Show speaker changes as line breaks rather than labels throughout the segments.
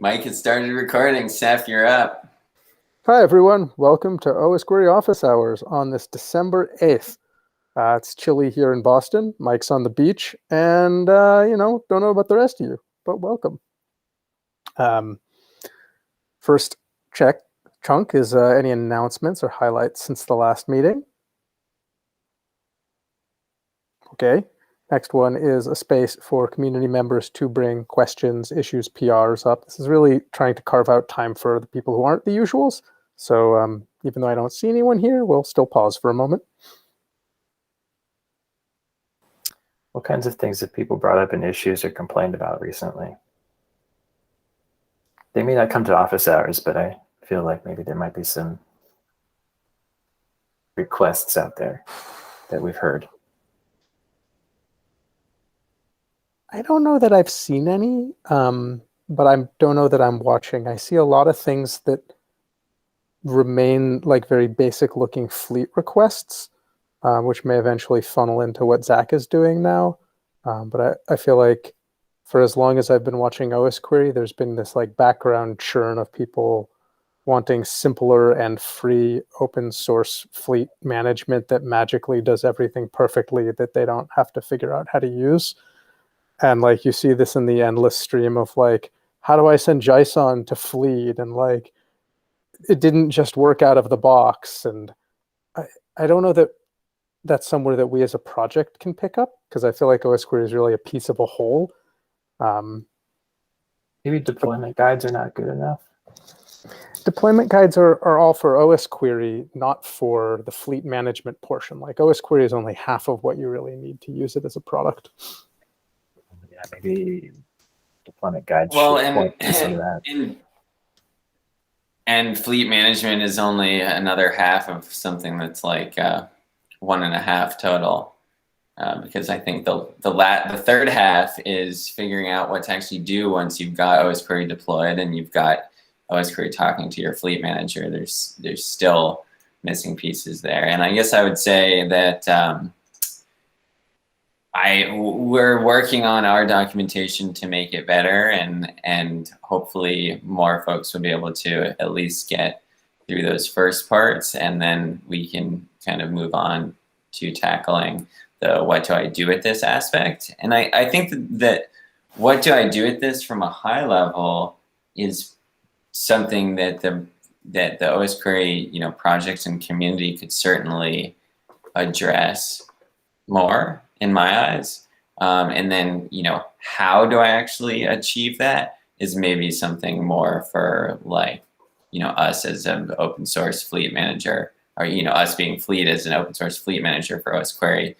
Mike has started recording. Seth, you're up.
Hi, everyone. Welcome to osquery Office Hours on this December 8th. It's chilly here in Boston. Mike's on the beach, and, don't know about the rest of you, but welcome. First chunk is any announcements or highlights since the last meeting. Okay. Next one is a space for community members to bring questions, issues, PRs up. This is really trying to carve out time for the people who aren't the usuals. So even though I don't see anyone here, we'll still pause for a moment.
What kinds of things have people brought up in issues or complained about recently? They may not come to office hours, but I feel like maybe there might be some requests out there that we've heard.
I don't know that I've seen any, but I don't know that I'm watching. I see a lot of things that remain like very basic looking fleet requests, which may eventually funnel into what Zach is doing now. But I feel like for as long as I've been watching osquery, there's been this like background churn of people wanting simpler and free open source fleet management that magically does everything perfectly that they don't have to figure out how to use. And like you see this in the endless stream of like, how do I send JSON to Fleet? And like, it didn't just work out of the box. And I don't know that that's somewhere that we as a project can pick up, because I feel like osquery is really a piece of a whole.
Maybe deployment guides are not good enough.
Deployment guides are all for osquery, not for the fleet management portion. Like osquery is only half of what you really need to use it as a product.
Yeah, maybe deployment guides
Well,
should point to some of that.
And fleet management is only another half of something that's like 1.5 total. Because I think the third half is figuring out what to actually do once you've got osquery deployed and you've got osquery talking to your fleet manager. There's still missing pieces there. And I guess I would say that we're working on our documentation to make it better, and hopefully more folks will be able to at least get through those first parts, and then we can kind of move on to tackling the what do I do with this aspect. And I think that what do I do with this from a high level is something that the osquery projects and community could certainly address more, in my eyes. And then, how do I actually achieve that is maybe something more for like, us as an open source fleet manager, or, us being Fleet as an open source fleet manager for osquery,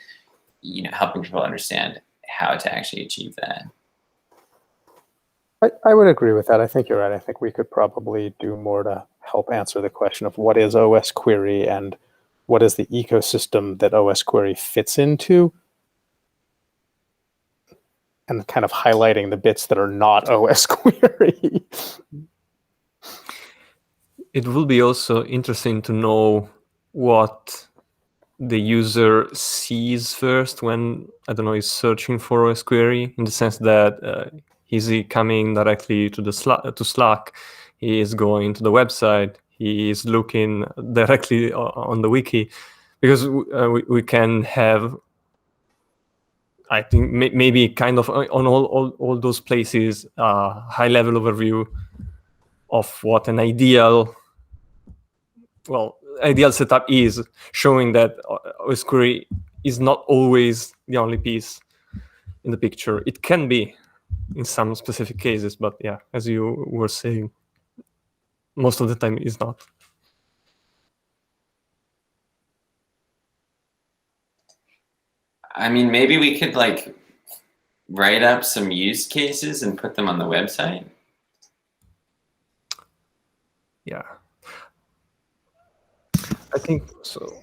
helping people understand how to actually achieve that.
I would agree with that. I think you're right. I think we could probably do more to help answer the question of what is osquery and what is the ecosystem that osquery fits into, and kind of highlighting the bits that are not osquery.
It will be also interesting to know what the user sees first when, I don't know, he's searching for osquery, in the sense that is he coming directly to the Slack, he is going to the website, he is looking directly on the wiki, because we can have, I think, maybe kind of on all those places, high-level overview of what an ideal setup is, showing that osquery is not always the only piece in the picture. It can be in some specific cases, but yeah, as you were saying, most of the time is not.
I mean, maybe we could like write up some use cases and put them on the website.
Yeah, I think so.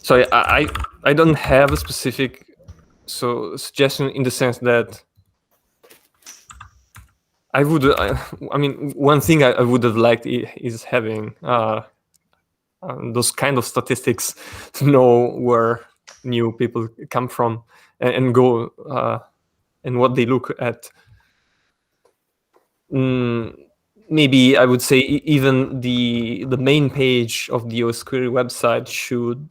So I don't have a specific suggestion, in the sense that I would. I mean, one thing I would have liked is having those kind of statistics to know where new people come from and go and what they look at. maybe I would say even the main page of the osquery website should,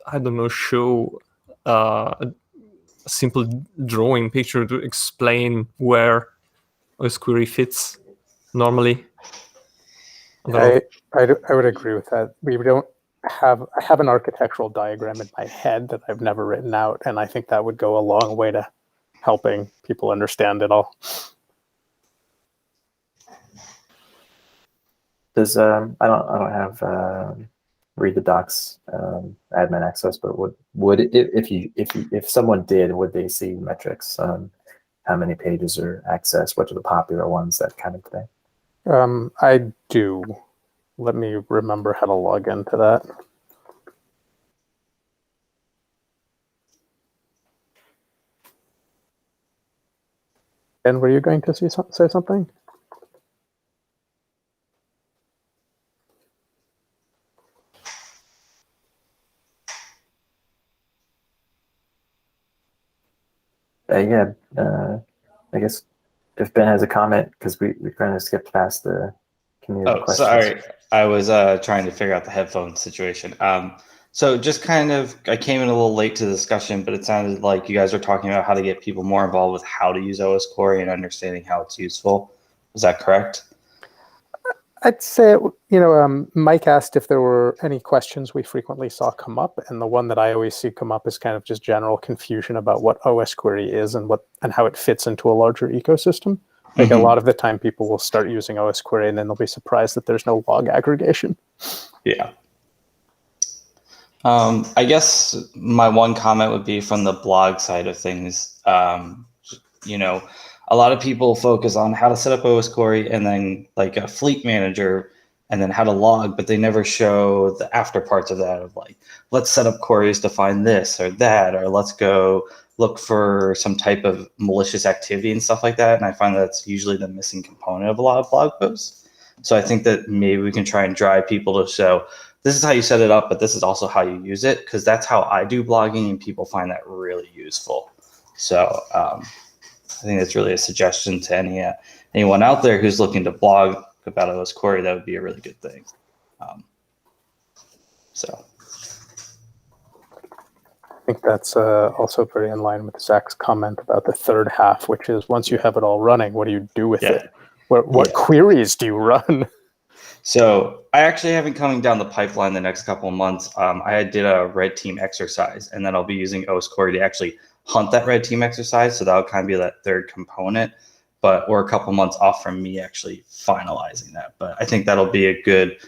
I don't know, show a simple drawing picture to explain where osquery fits normally. I don't know.
I would agree with that. I have an architectural diagram in my head that I've never written out, and I think that would go a long way to helping people understand it all.
Does I don't have read the docs admin access, but would if someone did, would they see metrics on how many pages are accessed, what are the popular ones, that kind of thing?
I do. Let me remember how to log into that. And were you going to say something?
Yeah, I guess if Ben has a comment, because we kind of skipped past the community questions.
Sorry, I was trying to figure out the headphone situation. So just kind of, I came in a little late to the discussion, but it sounded like you guys are talking about how to get people more involved with how to use osquery and understanding how it's useful. Is that correct?
I'd say, Mike asked if there were any questions we frequently saw come up, and the one that I always see come up is kind of just general confusion about what osquery is and how it fits into a larger ecosystem. Like a lot of the time people will start using osquery and then they'll be surprised that there's no log aggregation.
Yeah. I guess my one comment would be from the blog side of things. A lot of people focus on how to set up osquery and then like a fleet manager and then how to log, but they never show the after parts of that of like, let's set up queries to find this or that, or let's go look for some type of malicious activity and stuff like that. And I find that's usually the missing component of a lot of blog posts. So I think that maybe we can try and drive people to show this is how you set it up, but this is also how you use it, because that's how I do blogging and people find that really useful. So I think that's really a suggestion to anyone out there who's looking to blog about osquery. That would be a really good thing.
I think that's also very in line with Zach's comment about the third half, which is once you have it all running, what do you do with it? What queries do you run?
So I actually have it coming down the pipeline the next couple of months. I did a red team exercise, and then I'll be using osquery to actually hunt that red team exercise. So that'll kind of be that third component, but we're a couple months off from me actually finalizing that. But I think that'll be a good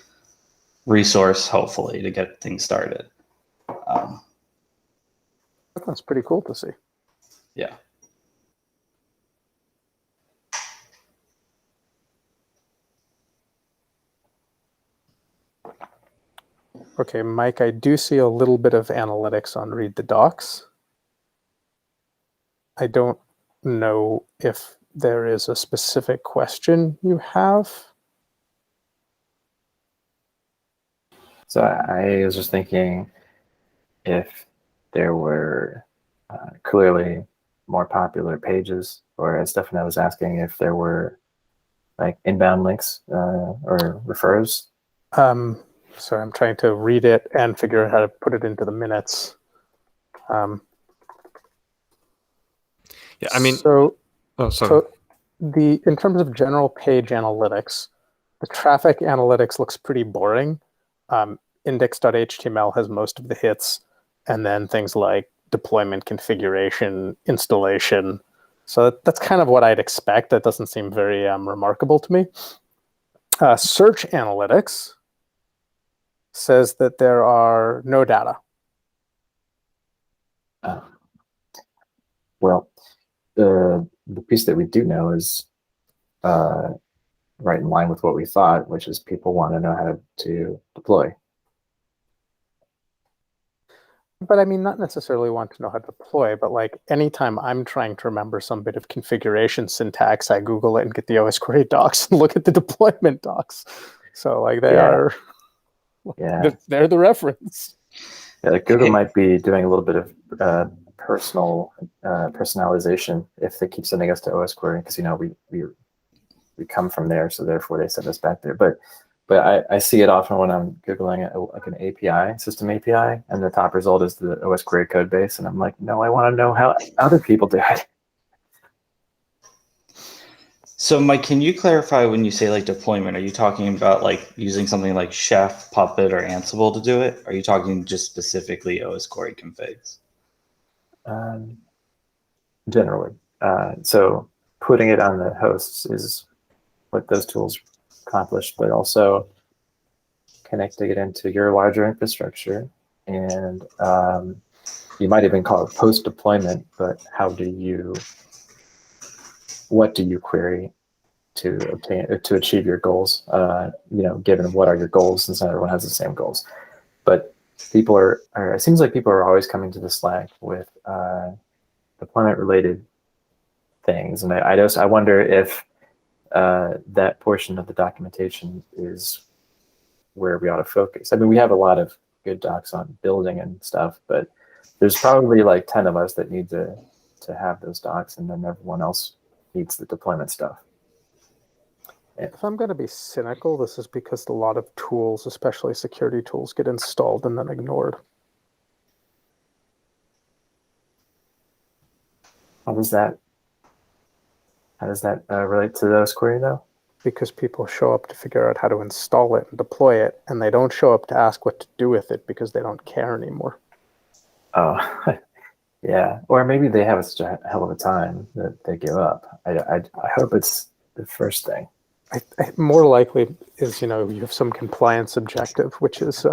resource, hopefully, to get things started.
That's pretty cool to see.
Yeah.
Okay, Mike, I do see a little bit of analytics on Read the Docs. I don't know if there is a specific question you have.
So I was just thinking if there were clearly more popular pages, or as Stefano was asking, if there were like inbound links or refers.
So I'm trying to read it and figure out how to put it into the minutes.
Yeah, I mean,
so
sorry.
In terms of general page analytics, the traffic analytics looks pretty boring. Index.html has most of the hits, and then things like deployment, configuration, installation. So that's kind of what I'd expect. That doesn't seem very remarkable to me. Search analytics says that there are no data.
Well, the piece that we do know is right in line with what we thought, which is people want to know how to deploy.
But I mean, not necessarily want to know how to deploy, but like anytime I'm trying to remember some bit of configuration syntax, I Google it and get the osquery docs and look at the deployment docs. So like they're the reference.
Yeah, like Google might be doing a little bit of personalization if they keep sending us to osquery, because we come from there, so therefore they send us back there. But I see it often when I'm Googling like an API, system API, and the top result is the osquery code base. And I'm like, no, I want to know how other people do it.
So Mike, can you clarify when you say like deployment, are you talking about like using something like Chef, Puppet, or Ansible to do it? Are you talking just specifically osquery configs?
Generally. So putting it on the hosts is what those tools accomplish, but also connecting it into your larger infrastructure. And you might even call it post-deployment, but what do you query to achieve your goals? Given what are your goals, since not everyone has the same goals. But people it seems like people are always coming to the Slack with deployment-related things, and I wonder if that portion of the documentation is where we ought to focus. I mean, we have a lot of good docs on building and stuff, but there's probably like 10 of us that need to have those docs, and then everyone else needs the deployment stuff.
If I'm going to be cynical, this is because a lot of tools, especially security tools, get installed and then ignored.
How does that relate to the osquery though?
Because people show up to figure out how to install it and deploy it, and they don't show up to ask what to do with it because they don't care anymore.
Oh, yeah. Or maybe they have such a hell of a time that they give up. I hope it's the first thing.
More likely is, you have some compliance objective, which is,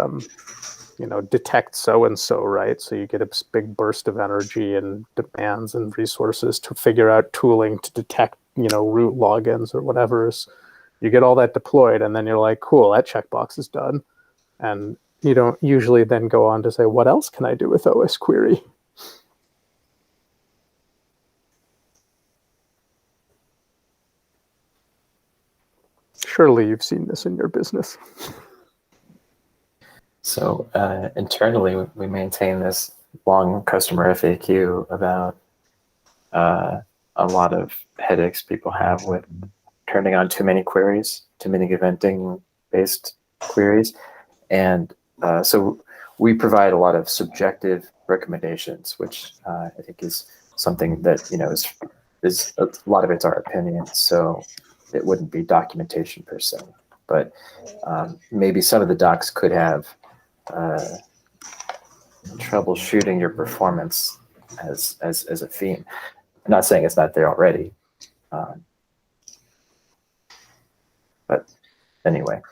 detect so-and-so, right? So you get a big burst of energy and demands and resources to figure out tooling to detect, root logins or whatever. You get all that deployed, and then you're like, cool, that checkbox is done. And you don't usually then go on to say, what else can I do with osquery? Surely you've seen this in your business.
So internally, we maintain this long customer FAQ about a lot of headaches people have with turning on too many queries, too many eventing-based queries. And so we provide a lot of subjective recommendations, which I think is something that, is a lot of it's our opinion. So it wouldn't be documentation per se. But maybe some of the docs could have troubleshooting your performance as a theme. I'm not saying it's not there already. But anyway,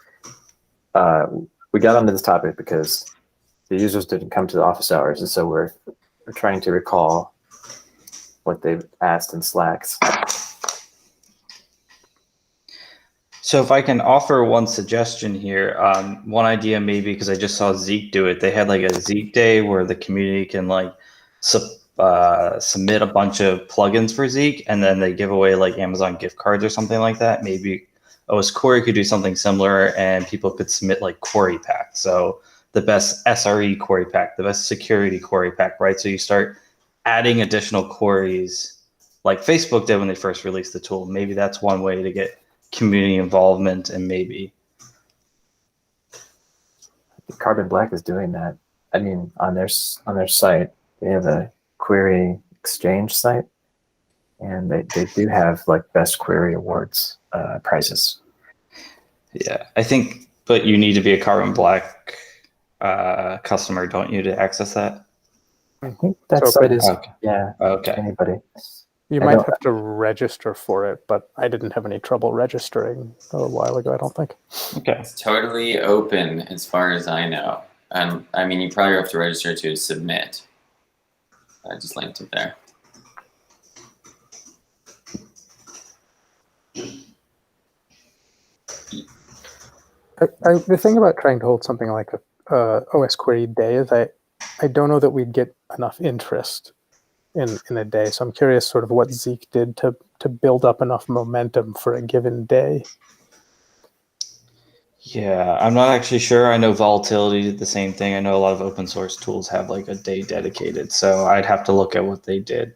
we got onto this topic because the users didn't come to the office hours, and so we're trying to recall what they've asked in Slacks.
So if I can offer one suggestion here, one idea maybe, because I just saw Zeek do it. They had like a Zeek day where the community can like submit a bunch of plugins for Zeek, and then they give away like Amazon gift cards or something like that. Maybe osquery could do something similar, and people could submit like query pack. So the best SRE query pack, the best security query pack, right? So you start adding additional queries like Facebook did when they first released the tool. Maybe that's one way to get community involvement, and maybe
Carbon Black is doing that. I mean, on their site, they have a query exchange site, and they do have like best query awards prizes.
Yeah, I think, but you need to be a Carbon Black customer, don't you, to access that?
I think that
So-
site is,
Okay.
yeah,
Okay.
anybody.
You
I
might
don't-
have to register for it, but I didn't have any trouble registering a while ago, I don't think.
Okay.
It's totally open as far as I know. I mean, you probably have to register to submit. I just linked it there.
The thing about trying to hold something like a osquery day is I don't know that we'd get enough interest in a day. So I'm curious sort of what Zeek did to build up enough momentum for a given day.
Yeah, I'm not actually sure. I know Volatility did the same thing. I know a lot of open source tools have like a day dedicated, so I'd have to look at what they did.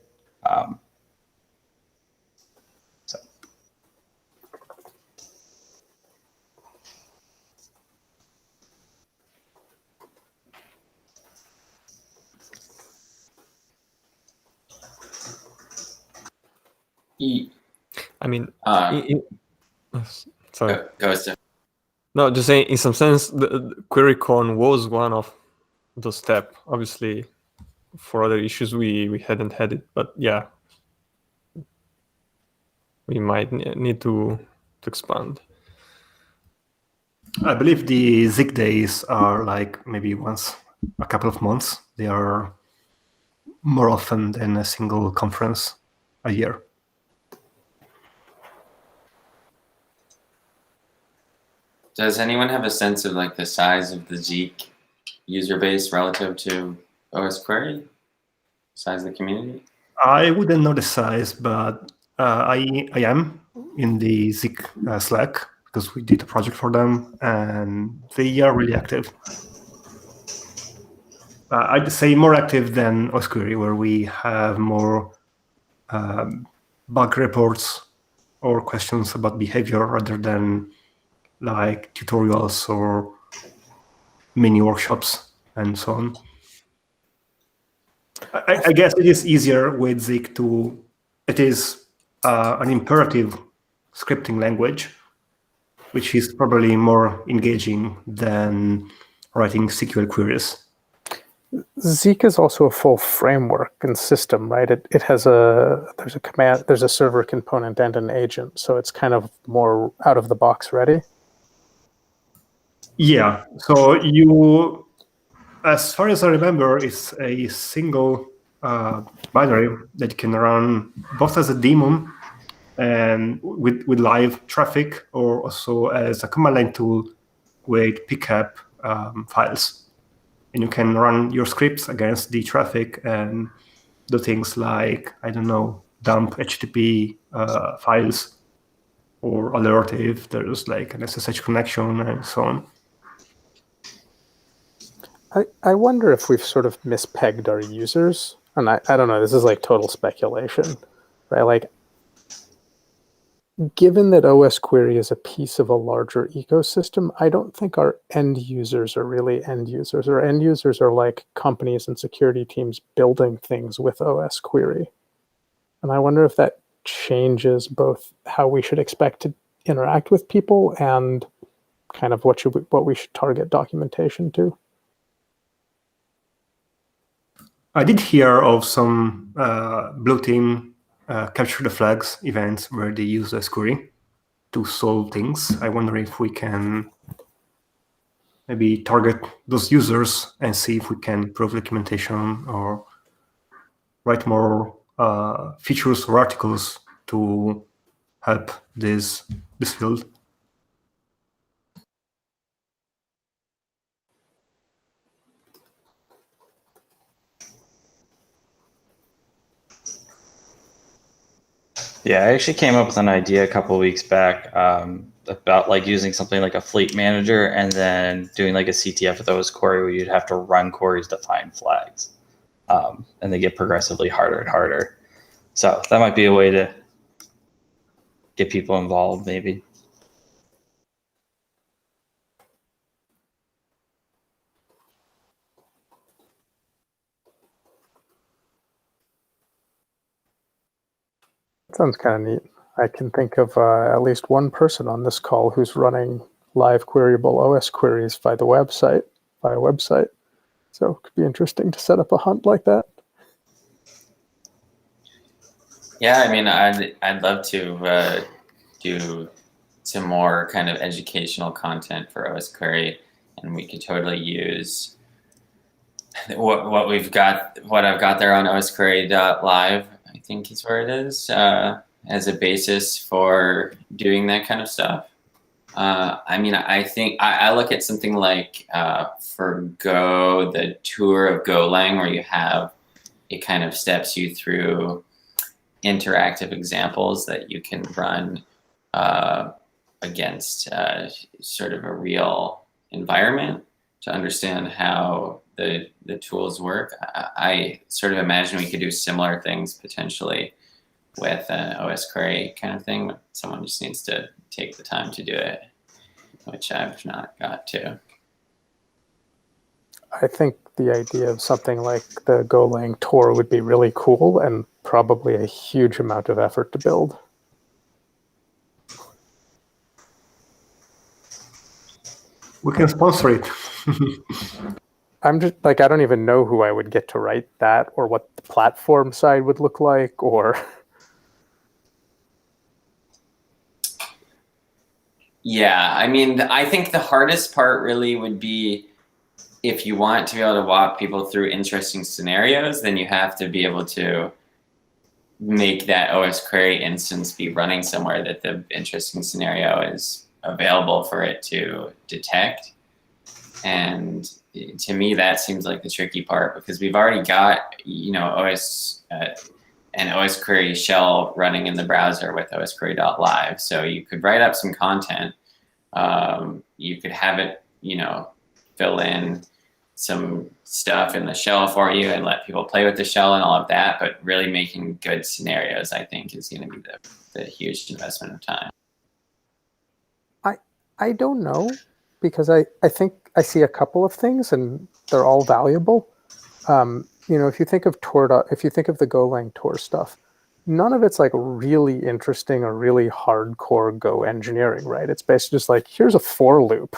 So
I mean,
Uh,
sorry.
goes to
No, just saying, in some sense, the QueryCon was one of those steps. Obviously, for other issues, we hadn't had it, but yeah, we might need to expand.
I believe the Zik days are like maybe once a couple of months. They are more often than a single conference a year.
Does anyone have a sense of like the size of the Zeek user base relative to osquery? Size of the community?
I wouldn't know the size, but I am in the Zik Slack because we did a project for them, and they are really active. I'd say more active than osquery, where we have more bug reports or questions about behavior rather than like tutorials or mini workshops and so on. I guess it is easier with Zik to, it is an imperative scripting language, which is probably more engaging than writing SQL queries.
Zeek is also a full framework and system, right? It has there's a command, there's a server component and an agent, so it's kind of more out of the box ready.
Yeah, so you, as far as I remember, it's a single binary that can run both as a daemon and with live traffic, or also as a command line tool with pickup files. And you can run your scripts against the traffic and do things like, I don't know, dump HTTP files or alert if there's like an SSH connection and so on.
I wonder if we've sort of mispegged our users. And I don't know, this is like total speculation, right? Like, given that osquery is a piece of a larger ecosystem, I don't think our end users are really end users. Our end users are like companies and security teams building things with osquery. And I wonder if that changes both how we should expect to interact with people and kind of what we should target documentation to.
I did hear of some blue team capture the flags events where they use osquery to solve things. I wonder if we can maybe target those users and see if we can improve documentation or write more features or articles to help this field.
Yeah, I actually came up with an idea a couple of weeks back about like using something like a fleet manager and then doing like a CTF with osquery where you'd have to run queries to find flags. And they get progressively harder and harder. So that might be a way to get people involved, maybe.
Sounds kind of neat. I can think of at least one person on this call who's running live queryable OS queries via a website. So it could be interesting to set up a hunt like that.
Yeah, I mean, I'd love to do some more kind of educational content for osquery, and we could totally use what I've got there on osquery.live, I think is where it is, as a basis for doing that kind of stuff. I mean, I think I look at something like for Go, the tour of Golang, where you have, it kind of steps you through interactive examples that you can run against sort of a real environment to understand how the tools work. I sort of imagine we could do similar things potentially with an osquery kind of thing, but someone just needs to take the time to do it, which I've not got to.
I think the idea of something like the Golang Tor would be really cool and probably a huge amount of effort to build.
We can sponsor it.
I'm just like, I don't even know who I would get to write that or what the platform side would look like or.
Yeah, I mean, I think the hardest part really would be if you want to be able to walk people through interesting scenarios, then you have to be able to make that osquery instance be running somewhere that the interesting scenario is available for it to detect. And to me, that seems like the tricky part, because we've already got, you know, an osquery shell running in the browser with osquery.live. So you could write up some content. You could have it, you know, fill in some stuff in the shell for you and let people play with the shell and all of that. But really making good scenarios, I think, is going to be the huge investment of time.
I don't know, because I think I see a couple of things and they're all valuable. You know, if you think of if you think of the Golang Tor stuff, none of it's like really interesting or really hardcore Go engineering, right? It's basically just like, here's a for loop.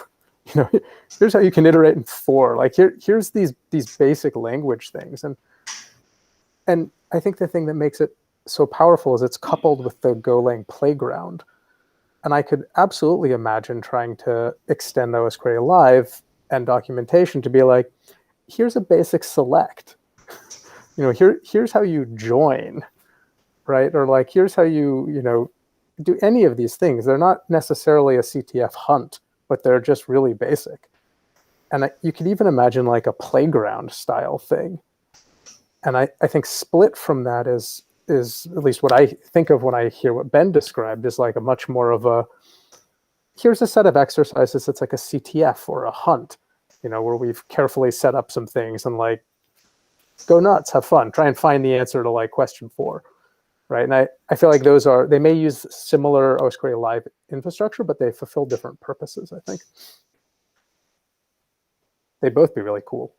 You know, here's how you can iterate in for. Like here's these basic language things, and I think the thing that makes it so powerful is it's coupled with the Golang playground. And I could absolutely imagine trying to extend osquery live and documentation to be like, here's a basic select. You know, here's how you join, right? Or like, here's how you know, do any of these things. They're not necessarily a CTF hunt, but they're just really basic. And you could even imagine like a playground style thing. And I think split from that is at least what I think of when I hear what Ben described, is like a much more of a, here's a set of exercises that's like a CTF or a hunt, you know, where we've carefully set up some things and like, go nuts, have fun, try and find the answer to like question 4, right? And I feel like they may use similar osquery live infrastructure, but they fulfill different purposes, I think. They'd both be really cool.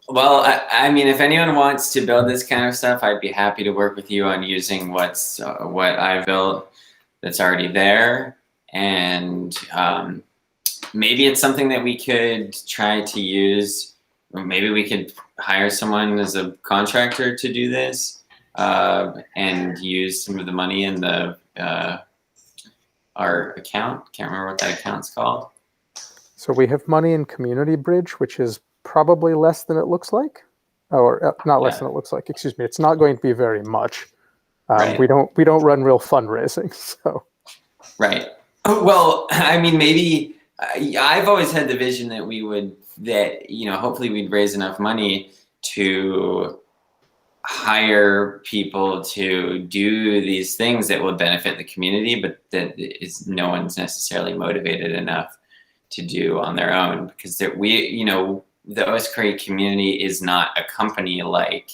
Well, I mean, if anyone wants to build this kind of stuff, I'd be happy to work with you on using what I built that's already there. And maybe it's something that we could try to use, or maybe we could hire someone as a contractor to do this and use some of the money in our account. Can't remember what that account's called.
So we have money in Community Bridge, which is probably less than it looks like, or not less than it looks like. Excuse me. It's not going to be very much.
Right.
We don't run real fundraising, so.
Right. Well, I mean, maybe I've always had the vision that you know, hopefully we'd raise enough money to hire people to do these things that will benefit the community, but that no one's necessarily motivated enough to do on their own, because you know, the osquery community is not a company like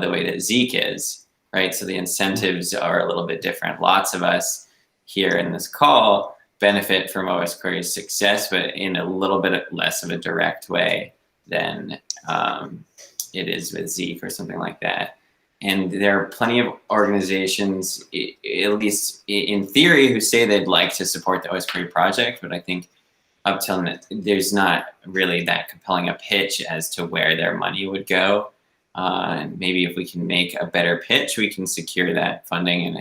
the way that Zeek is, right? So the incentives are a little bit different. Lots of us here in this call benefit from osquery's success, but in a little bit less of a direct way than it is with Zeek or something like that. And there are plenty of organizations, at least in theory, who say they'd like to support the osquery project, but I think up till now, there's not really that compelling a pitch as to where their money would go. And maybe if we can make a better pitch, we can secure that funding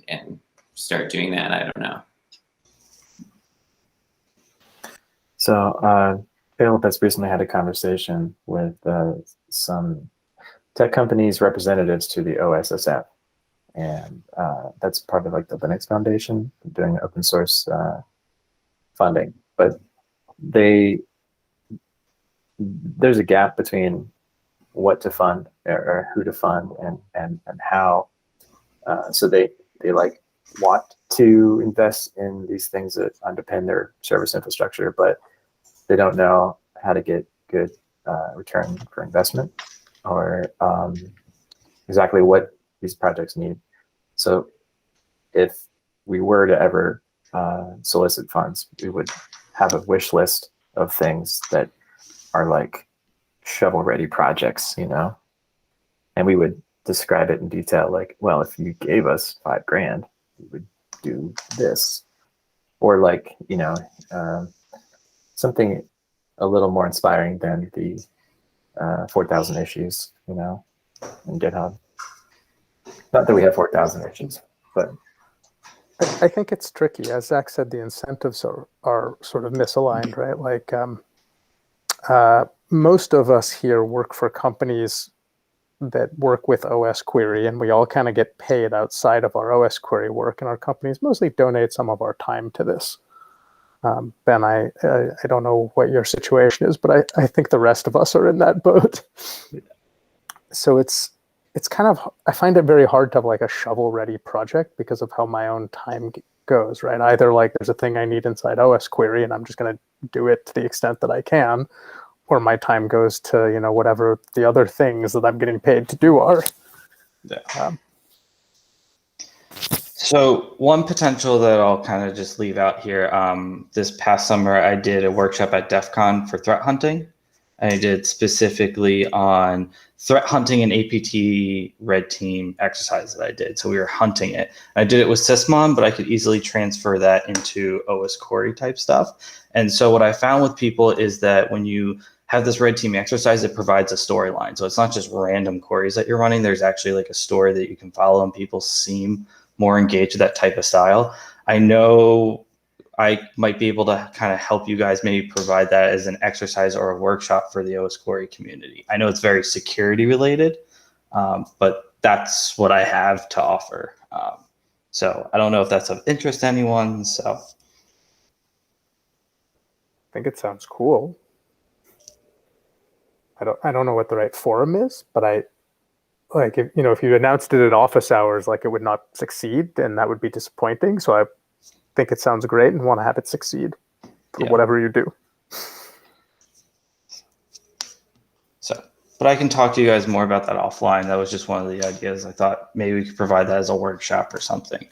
and start doing that. I don't know.
So Philip has recently had a conversation with some tech companies' representatives to the OSSF. And that's part of like the Linux Foundation doing open source funding. But there's a gap between what to fund or who to fund and how. So they like want to invest in these things that underpin their service infrastructure, but they don't know how to get good return for investment or exactly what these projects need. So if we were to ever solicit funds, we would have a wish list of things that are like shovel-ready projects, you know, and we would describe it in detail. Like, well, if you gave us $5,000, we would do this, or like, you know, something a little more inspiring than the 4,000 issues, you know, in GitHub. Not that we have 4,000 issues, but
I think it's tricky. As Zach said, the incentives are sort of misaligned, right? Like most of us here work for companies that work with osquery, and we all kind of get paid outside of our osquery work, and our companies mostly donate some of our time to this. Ben, I don't know what your situation is, but I think the rest of us are in that boat. So it's kind of, I find it very hard to have like a shovel-ready project because of how my own time goes, right? Either like there's a thing I need inside osquery and I'm just going to do it to the extent that I can, or my time goes to, you know, whatever the other things that I'm getting paid to do are.
Yeah. So one potential that I'll kind of just leave out here, this past summer, I did a workshop at DEF CON for threat hunting. I did specifically on threat hunting and APT red team exercise that I did. So we were hunting it. I did it with Sysmon, but I could easily transfer that into osquery type stuff. And so what I found with people is that when you have this red team exercise, it provides a storyline. So it's not just random queries that you're running. There's actually like a story that you can follow, and people seem more engaged with that type of style. I know I might be able to kind of help you guys maybe provide that as an exercise or a workshop for the osquery community. I know it's very security related, but that's what I have to offer. So I don't know if that's of interest to anyone. So
I think it sounds cool. I don't know what the right forum is, but I like if you announced it at office hours, like it would not succeed, and that would be disappointing. So I think it sounds great and want to have it succeed for whatever you do.
So, but I can talk to you guys more about that offline. That was just one of the ideas. I thought maybe we could provide that as a workshop or something.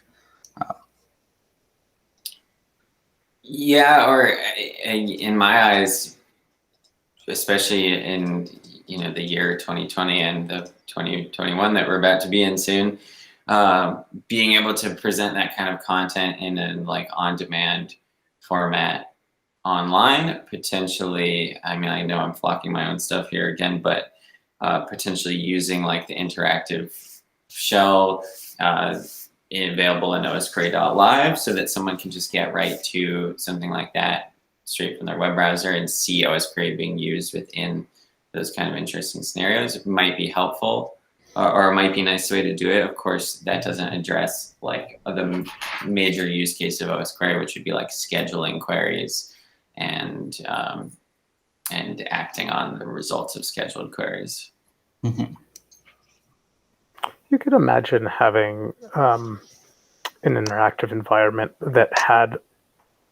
Yeah, or in my eyes, especially in the year 2020 and the 2021 that we're about to be in soon, being able to present that kind of content in a like on-demand format online, potentially, I mean, I know I'm flocking my own stuff here again, but potentially using like the interactive shell available in osquery.live so that someone can just get right to something like that straight from their web browser and see osquery being used within those kind of interesting scenarios. It might be helpful, or it might be a nice way to do it. Of course, that doesn't address like the major use case of osquery, which would be like scheduling queries and acting on the results of scheduled queries.
Mm-hmm.
You could imagine having an interactive environment that had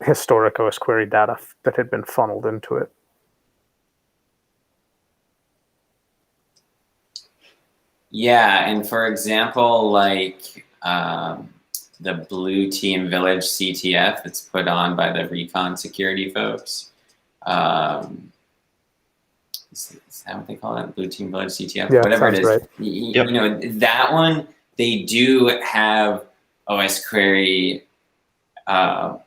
historic osquery data that had been funneled into it.
Yeah, and for example, like the Blue Team Village CTF that's put on by the Recon security folks. Is that what they call it? Blue Team Village CTF?
Yeah,
whatever it is.
right.
Yep.
You know, that one, they do have osquery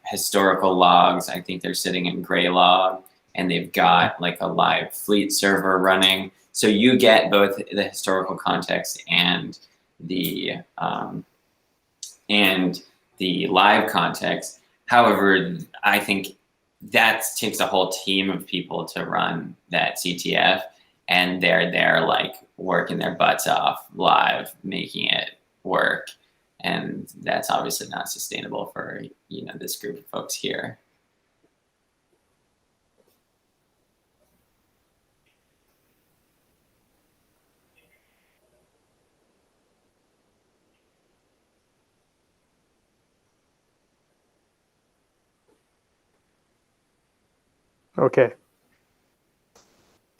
historical logs. I think they're sitting in Graylog, and they've got like a live fleet server running. So you get both the historical context and the live context. However, I think that takes a whole team of people to run that CTF, and they're there like working their butts off live, making it work. And that's obviously not sustainable for this group of folks here.
Okay.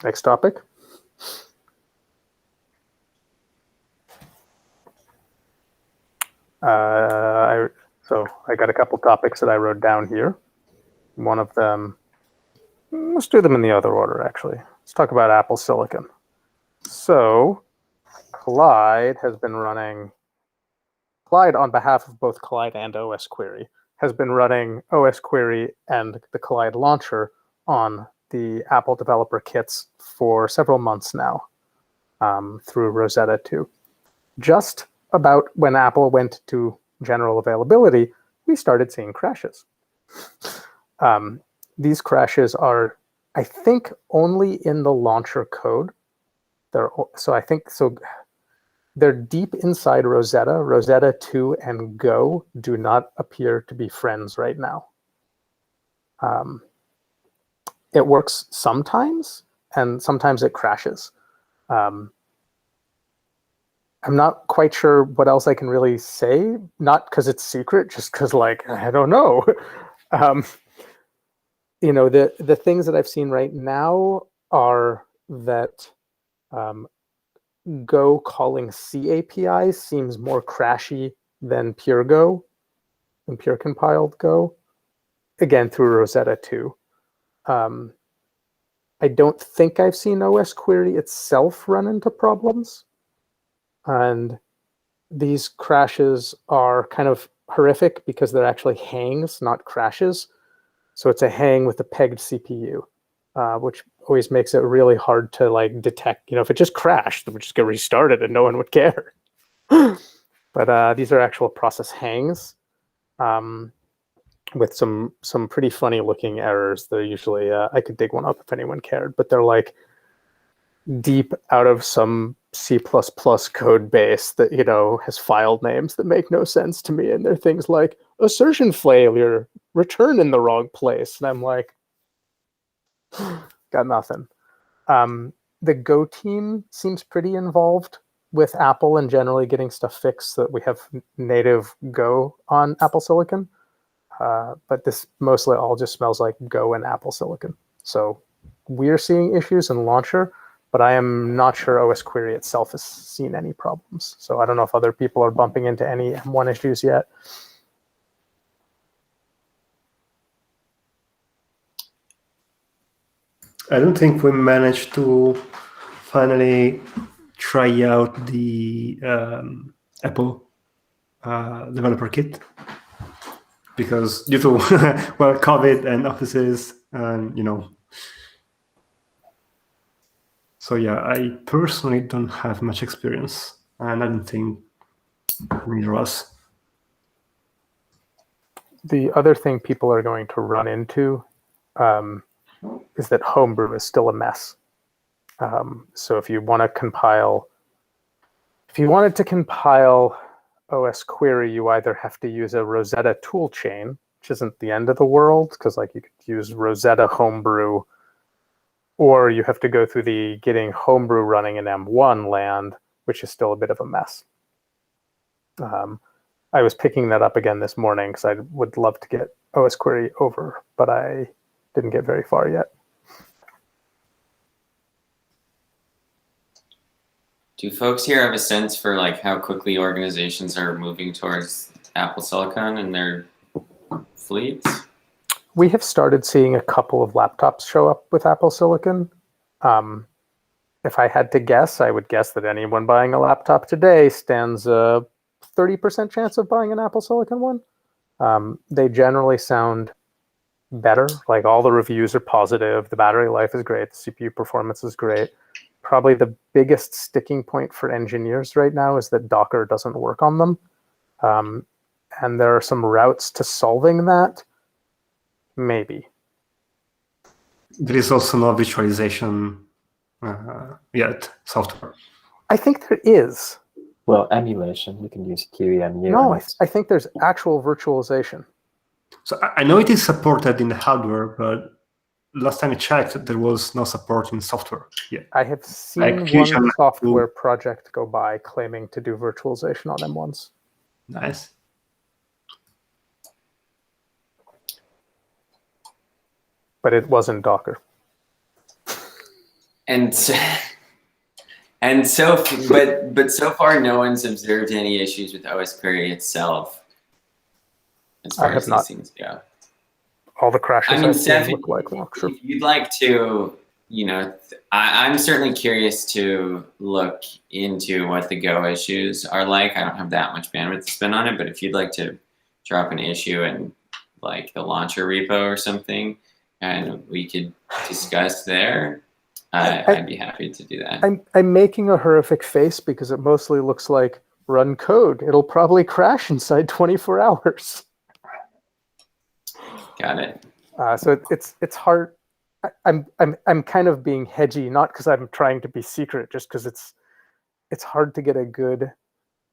Next topic. So I got a couple topics that I wrote down here. One of them, let's do them in the other order, actually. let's talk about Apple Silicon. So Collide has been running, Collide on behalf of both Collide and osquery has been running osquery and the Collide launcher on the Apple developer kits for several months now through Rosetta 2. Just about when Apple went to general availability, we started seeing crashes. These crashes are, I think, only in the launcher code. They're deep inside Rosetta. Rosetta 2 and Go do not appear to be friends right now. It works sometimes, and sometimes it crashes. I'm not quite sure what else I can really say, not because it's secret, just because, like, I don't know. You know, the things that I've seen right now are that Go calling C APIs seems more crashy than pure Go, than pure compiled Go, again, through Rosetta 2. I don't think I've seen osquery itself run into problems. And these crashes are kind of horrific because they're actually hangs, not crashes. So it's a hang with a pegged CPU, which always makes it really hard to like detect. You know, if it just crashed, it would just get restarted and no one would care. But these are actual process hangs with some pretty funny looking errors. They're usually, I could dig one up if anyone cared, but they're like deep out of some C++ code base that, you know, has file names that make no sense to me. And they're things like assertion failure, return in the wrong place. And I'm like, got nothing. The Go team seems pretty involved with Apple and generally getting stuff fixed so that we have native Go on Apple Silicon. But this mostly all just smells like Go and Apple Silicon. So we're seeing issues in launcher, but I am not sure osquery itself has seen any problems. So I don't know if other people are bumping into any M1 issues yet.
I don't think we managed to finally try out the Apple developer kit because due to well, COVID and offices and, you know. So yeah, I personally don't have much experience, and I don't think neither of us.
The other thing people are going to run into is that Homebrew is still a mess. So if you want to compile, if you wanted to compile osquery, you either have to use a Rosetta toolchain, which isn't the end of the world, because like you could use Rosetta Homebrew, or you have to go through the getting Homebrew running in M1 land, which is still a bit of a mess. I was picking that up again this morning because I would love to get osquery over, but I didn't get very far yet.
Do folks here have a sense for like how quickly organizations are moving towards Apple Silicon in their fleets?
We have started seeing a couple of laptops show up with Apple Silicon. If I had to guess, I would guess that anyone buying a laptop today stands a 30% chance of buying an Apple Silicon one. They generally sound better. Like all the reviews are positive. The battery life is great. The CPU performance is great. Probably the biggest sticking point for engineers right now is that Docker doesn't work on them. And there are some routes to solving that. Maybe.
There is also no virtualization yet, software.
I think there is.
Well, emulation, you can use QEMU.
No, I think there's actual virtualization.
So I know it is supported in the hardware, but last time I checked, there was no support in software yet.
I have seen one software project go by claiming to do virtualization on M1s.
Nice.
But it wasn't Docker.
But so far, no one's observed any issues with osquery itself, as far as these things go.
All the crashes
I mean,
I've seen
Seth,
look like Rockshore.
if you'd like to I'm certainly curious to look into what the Go issues are like. I don't have that much bandwidth to spend on it, but if you'd like to drop an issue in like the launcher repo or something, and we could discuss there, I'd be happy to do that.
I'm making a horrific face because it mostly looks like run code. It'll probably crash inside 24 hours.
Got it.
So it's hard. I'm kind of being hedgy, not because I'm trying to be secret, just because it's hard to get a good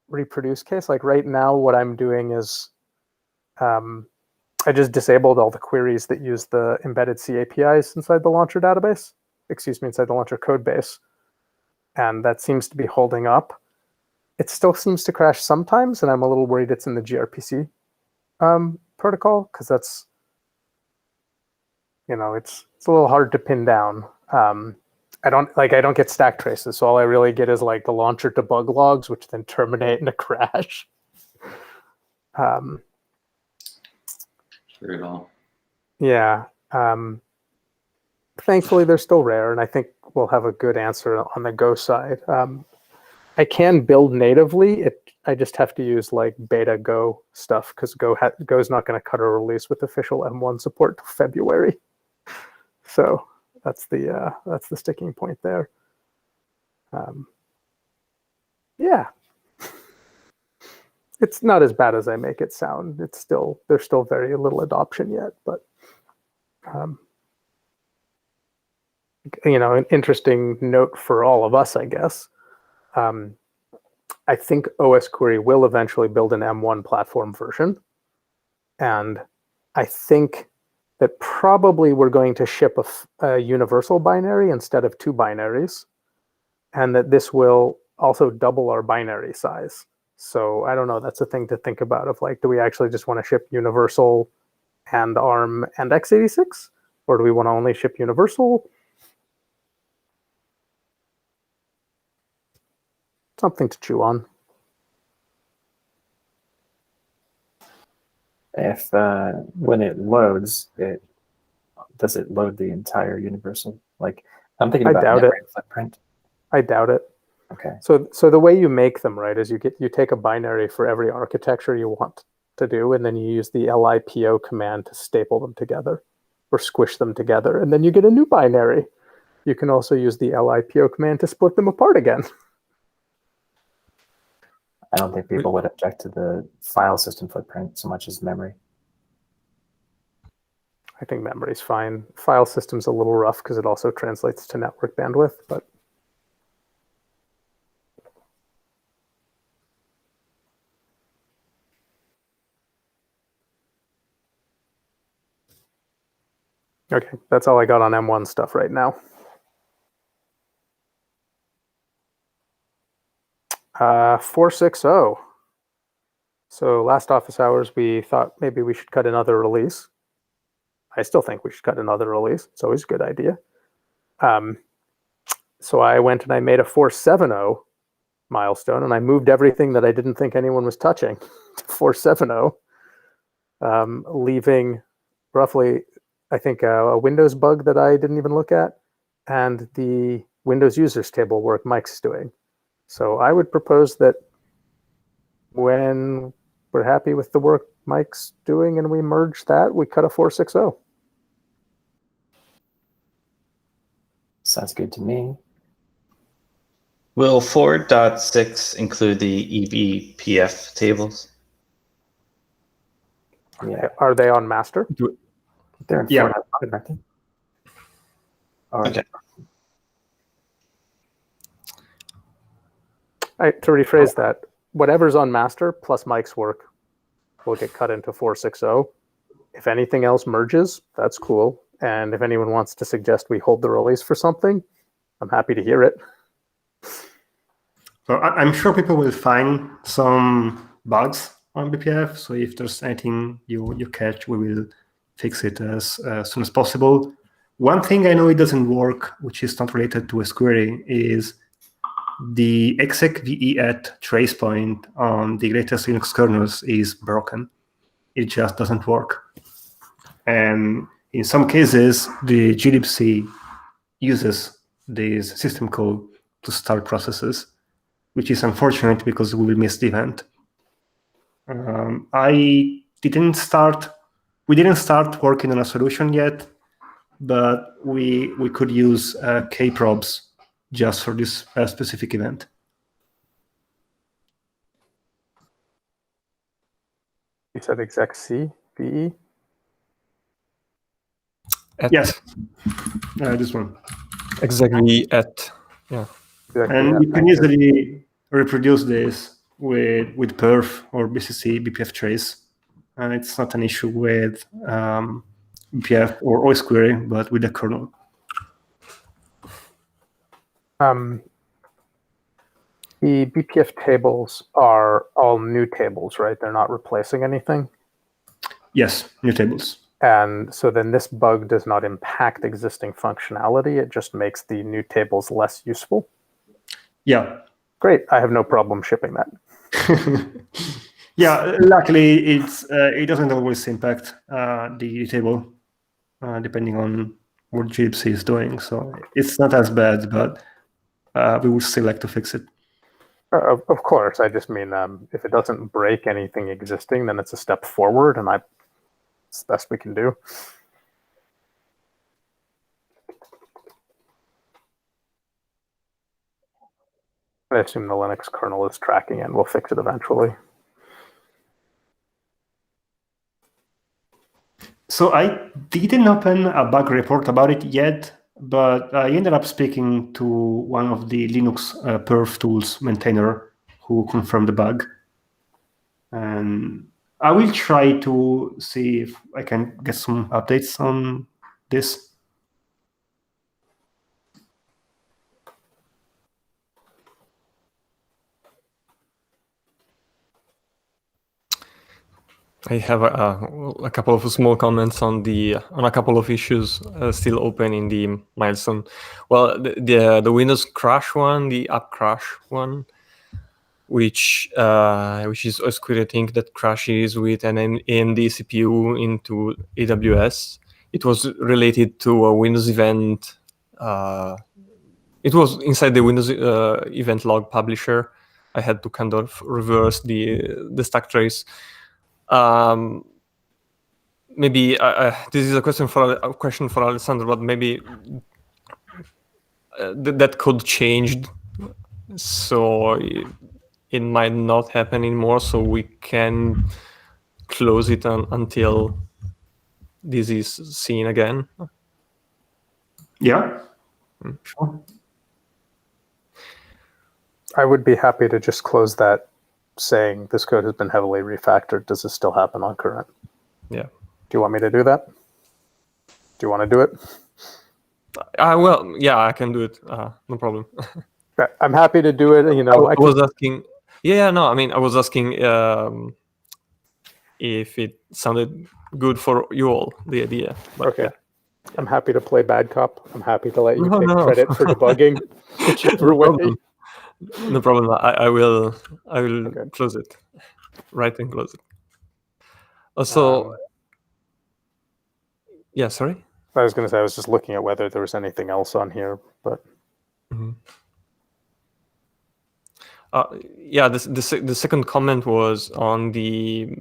reproduce case. Like right now, what I'm doing is I just disabled all the queries that use the embedded C APIs inside the launcher database. Excuse me, inside the launcher code base, and that seems to be holding up. It still seems to crash sometimes, and I'm a little worried it's in the gRPC protocol, because that's, it's a little hard to pin down. I don't get stack traces, so all I really get is like the launcher debug logs, which then terminate in a crash.
Brutal.
Yeah. Thankfully, they're still rare, and I think we'll have a good answer on the Go side. I can build natively. I just have to use like beta Go stuff, because Go's not going to cut a release with official M1 support till February. So that's the sticking point there. Yeah, it's not as bad as I make it sound. There's still very little adoption yet, but an interesting note for all of us, I guess. I think osquery will eventually build an M1 platform version, and I think that probably we're going to ship a universal binary instead of 2 binaries, and that this will also double our binary size. So I don't know, that's a thing to think about, of like, do we actually just want to ship universal and ARM and x86, or do we want to only ship universal? Something to chew on.
If when it loads, does it load the entire universal? Like, I'm thinking about memory footprint.
I doubt it.
Okay.
So the way you make them, right, is you take a binary for every architecture you want to do, and then you use the lipo command to staple them together or squish them together, and then you get a new binary. You can also use the lipo command to split them apart again.
I don't think people would object to the file system footprint so much as memory.
I think memory's fine. File system's a little rough because it also translates to network bandwidth, but okay, that's all I got on M1 stuff right now. 4.6.0. So last office hours, we thought maybe we should cut another release. I still think we should cut another release. It's always a good idea. So I went and I made a 4.7.0 milestone, and I moved everything that I didn't think anyone was touching to 4.7.0, leaving roughly, I think, a Windows bug that I didn't even look at, and the Windows users table work Mike's doing. So I would propose that when we're happy with the work Mike's doing and we merge that, we cut a 4.6.0.
Sounds good to me.
Will 4.6 include the eBPF tables?
Yeah.
Are they on master?
They're in 4.1, aren't they?
Okay.
To rephrase that, whatever's on master plus Mike's work will get cut into 4.6.0. If anything else merges, that's cool. And if anyone wants to suggest we hold the release for something, I'm happy to hear it.
So I'm sure people will find some bugs on BPF. So if there's anything you catch, we will fix it as soon as possible. One thing I know it doesn't work, which is not related to osquery, is the execv trace point on the latest Linux kernels is broken. It just doesn't work. And in some cases, the glibc uses this system call to start processes, which is unfortunate because we will miss the event. We didn't start working on a solution yet, but we could use kprobs just for this specific event.
You said exec C, VE?
Yes, this one.
Exactly at, yeah.
Exactly,
And
yeah,
you can
thank you.
easily reproduce this with perf or BCC BPF trace. And it's not an issue with BPF or osquery, but with the kernel.
The BPF tables are all new tables, right? They're not replacing anything.
Yes, new tables.
And so then this bug does not impact existing functionality. It just makes the new tables less useful.
Yeah.
Great. I have no problem shipping that.
Yeah, luckily it doesn't always impact the table depending on what gypsy is doing. So it's not as bad, but we would still like to fix it.
Of course, I just mean if it doesn't break anything existing, then it's a step forward, and it's the best we can do. I assume the Linux kernel is tracking it, and we'll fix it eventually.
So I didn't open a bug report about it yet, but I ended up speaking to one of the Linux perf tools maintainer who confirmed the bug. And I will try to see if I can get some updates on this.
I have a couple of small comments on a couple of issues still open in the milestone. Well, the Windows crash one, the app crash one, which is osquery, I think, that crashes with an AMD CPU into AWS. It was related to a Windows event. It was inside the Windows event log publisher. I had to kind of reverse the stack trace. Maybe this is a question for Alessandro, but maybe that code changed, so it might not happen anymore. So we can close it until this is seen again.
Yeah, sure.
I would be happy to just close that saying this code has been heavily refactored. Does this still happen on current?
Yeah.
Do you want me to do that? Do you want to do it?
Well, yeah, I can do it. No problem.
I'm happy to do it. You know,
I was asking. Yeah, no, I mean, I was asking if it sounded good for you all, the idea. But
okay.
Yeah.
I'm happy to play bad cop. I'm happy to let you
No,
take
no.
credit for debugging, whichever
No
way.
problem. No problem. I will
Okay.
close it. Right and close it. Also, yeah, sorry?
I was going to say, I was just looking at whether there was anything else on here, but
yeah, the second comment was on the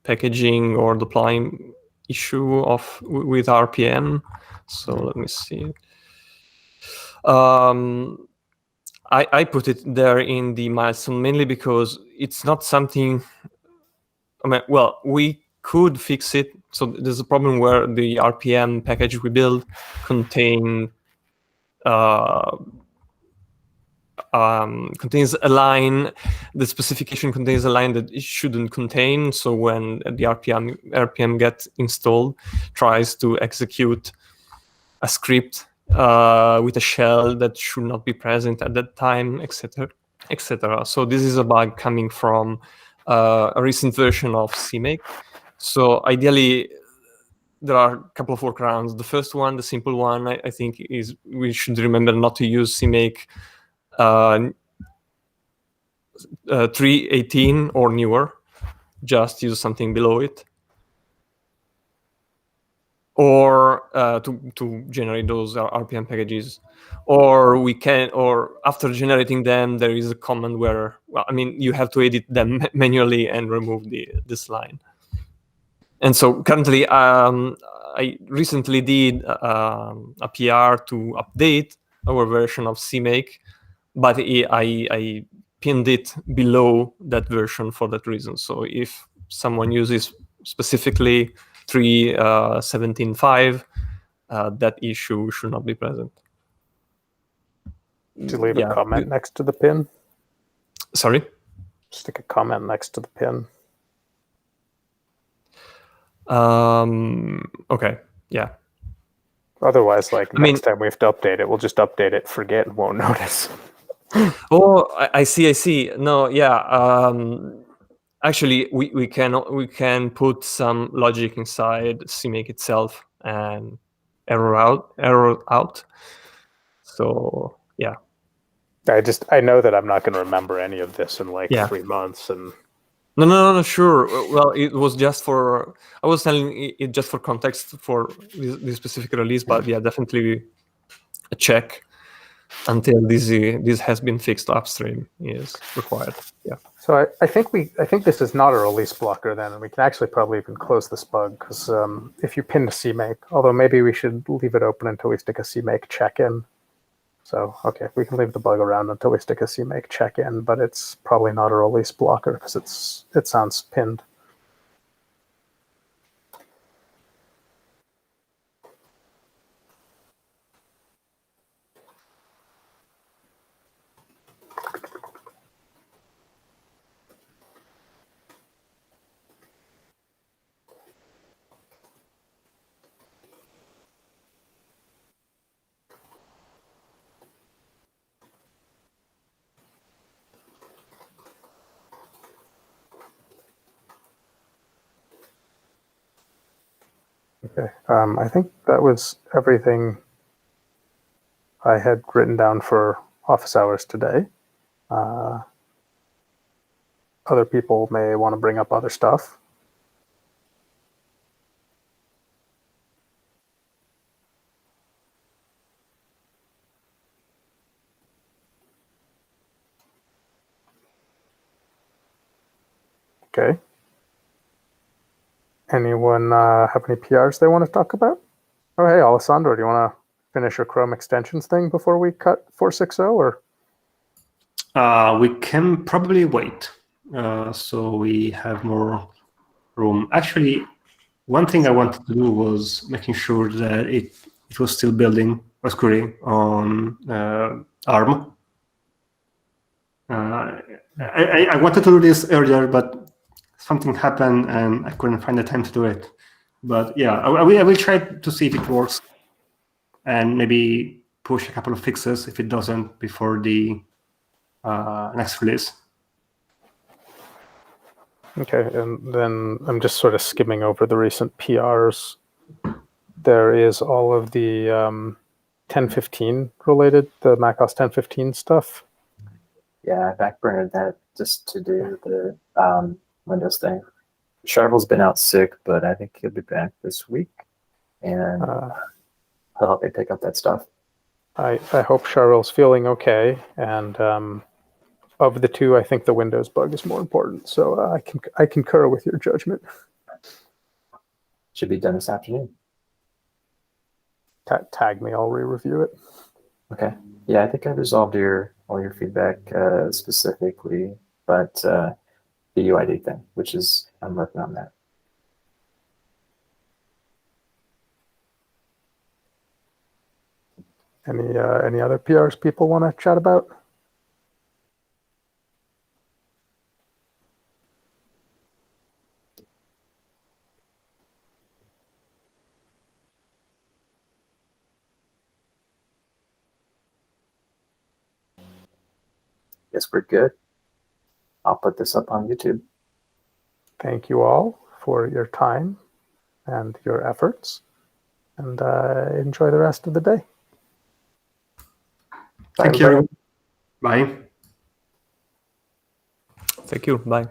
packaging or deploying issue with RPM. So let me see. I put it there in the milestone mainly because it's not something. I mean, well, we could fix it. So there's a problem where the RPM package we build contains a line. The specification contains a line that it shouldn't contain. So when the RPM gets installed, tries to execute a script with a shell that should not be present at that time, etc., etc. So this is a bug coming from a recent version of CMake. So ideally, there are a couple of workarounds. The first one, the simple one, I think, is we should remember not to use CMake 3.18 or newer. Just use something below it. or to generate those RPM packages, or after generating them, there is a command where, well, I mean, you have to edit them manually and remove this line. And so currently, I recently did a PR to update our version of CMake, but I pinned it below that version for that reason. So if someone uses specifically 3.17.5, that issue should not be present.
To leave a comment next to the pin.
Sorry?
Stick a comment next to the pin.
Okay, yeah.
Otherwise, like, next time we have to update it, we'll just update it, forget, and won't notice.
Oh, I see. No, yeah. Actually, we can put some logic inside CMake itself and error out. So yeah.
I know that I'm not going to remember any of this in like 3 months, and
no, sure. Well, it was just for, I was telling it just for context for this specific release, but yeah, definitely a check until this has been fixed upstream is required. Yeah.
So I think this is not a release blocker then, and we can actually probably even close this bug, because if you pin to CMake, although maybe we should leave it open until we stick a CMake check-in. So, okay, we can leave the bug around until we stick a CMake check-in, but it's probably not a release blocker because it sounds pinned. Okay, I think that was everything I had written down for office hours today. Other people may want to bring up other stuff. Okay. Anyone have any PRs they want to talk about? Oh, hey, Alessandro, do you want to finish your Chrome extensions thing before we cut 460, or?
We can probably wait, so we have more room. Actually, one thing I wanted to do was making sure that it was still building osquery on ARM. I wanted to do this earlier, but something happened and I couldn't find the time to do it. But yeah, I will try to see if it works and maybe push a couple of fixes if it doesn't before the next release.
Okay, and then I'm just sort of skimming over the recent PRs. There is all of the 1015 related, the macOS 1015 stuff.
Yeah, I backburnered that just to do the Windows thing. Sharvel's been out sick, but I think he'll be back this week, and he'll help me pick up that stuff.
I hope Charvel's feeling okay, and of the two, I think the Windows bug is more important. So I concur with your judgment.
Should be done this afternoon.
Tag me, I'll re-review it.
Okay. Yeah, I think I resolved all your feedback specifically, but the UID thing, which is, I'm working on that.
Any other PRs people want to chat about?
Guess we're good. I'll put this up on YouTube.
Thank you all for your time and your efforts, and enjoy the rest of the day.
Thank you. Bye.
Thank you. Bye.